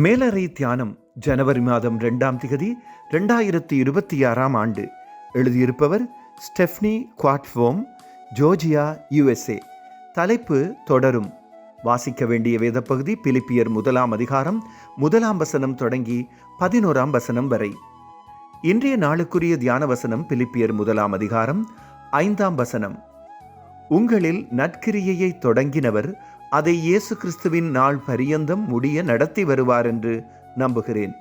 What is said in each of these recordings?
மேலறை தியானம் ஜனவரி மாதம் 2ஆம் திகதி 2026ஆம் ஆண்டு. எழுதியிருப்பவர் ஸ்டெஃப்னி குவாட்ஃபோம், ஜோர்ஜியா, USA. தலைப்பு தொடரும். வாசிக்க வேண்டிய வேத பகுதி பிலிப்பியர் 1ஆம் அதிகாரம் 1ஆம் வசனம் தொடங்கி 11ஆம் வசனம் வரை. இன்றைய நாளுக்குரிய தியான வசனம் பிலிப்பியர் 1ஆம் அதிகாரம் 5ஆம் வசனம். உங்களில் நற்கிரியையை தொடங்கினவர் அதை இயேசு கிறிஸ்துவின் நாள் பரியந்தம் முடிய நடத்தி வருவார் என்று நம்புகிறேன்.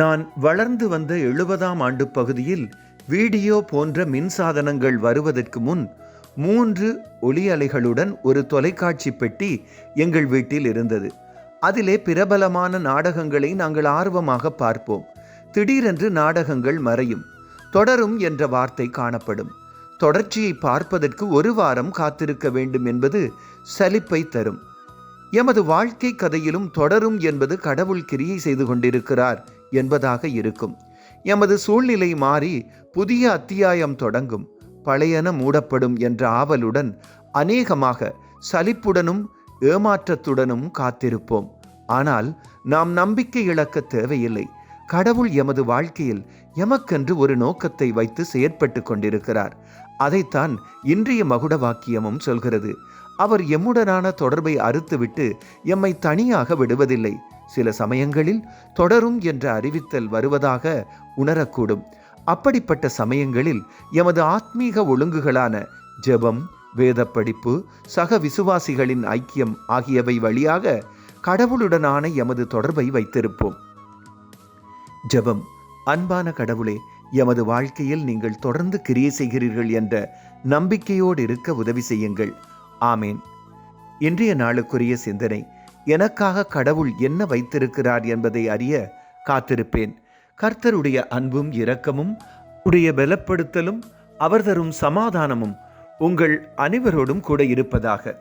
நான் வளர்ந்து வந்த 70ஆம் ஆண்டு பகுதியில் வீடியோ போன்ற மின்சாதனங்கள் வருவதற்கு முன் 3 ஒளி அலைகளுடன் ஒரு தொலைக்காட்சி பெட்டி எங்கள் வீட்டில் இருந்தது. அதிலே பிரபலமான நாடகங்களை நாங்கள் ஆர்வமாக பார்ப்போம். திடீரென்று நாடகங்கள் மறையும். தொடரும் என்ற வார்த்தை காணப்படும். தொடர்ச்சியை பார்ப்பதற்கு 1 வாரம் காத்திருக்க வேண்டும் என்பது சலிப்பை தரும். எமது வாழ்க்கை கதையிலும் தொடரும் என்பது கடவுள் கிரியை செய்து கொண்டிருக்கிறார் என்பதாக இருக்கும். எமது சூழ்நிலை மாறி புதிய அத்தியாயம் தொடங்கும், பழையன மூடப்படும் என்ற ஆவலுடன் அநேகமாக சலிப்புடனும் ஏமாற்றத்துடனும் காத்திருப்போம். ஆனால் நாம் நம்பிக்கை இழக்க தேவையில்லை. கடவுள் எமது வாழ்க்கையில் எமக்கென்று ஒரு நோக்கத்தை வைத்து செயற்பட்டு கொண்டிருக்கிறார். அதைத்தான் இன்றைய மகுட வாக்கியமும் சொல்கிறது. அவர் எம்முடனான தொடர்பை அறுத்துவிட்டு எம்மை தனியாக விடுவதில்லை. சில சமயங்களில் தொடரும் என்ற அறிவித்தல் வருவதாக உணரக்கூடும். அப்படிப்பட்ட சமயங்களில் எமது ஆத்மீக ஒழுங்குகளான ஜெபம், வேத படிப்பு, சக விசுவாசிகளின் ஐக்கியம் ஆகியவை வழியாக கடவுளுடனான எமது தொடர்பை வைத்திருப்போம். ஜெபம். அன்பான கடவுளே, எமது வாழ்க்கையில் நீங்கள் தொடர்ந்து கிரியை செய்கிறீர்கள் என்ற நம்பிக்கையோடு இருக்க உதவி செய்யுங்கள். ஆமேன். இன்றைய நாளுக்குரிய சிந்தனை. எனக்காக கடவுள் என்ன வைத்திருக்கிறார் என்பதை அறிய காத்திருப்பேன். கர்த்தருடைய அன்பும் இரக்கமும் உடைய பலப்படுத்தலும் அவர் தரும் சமாதானமும் உங்கள் அனைவரோடும் கூட இருப்பதாக.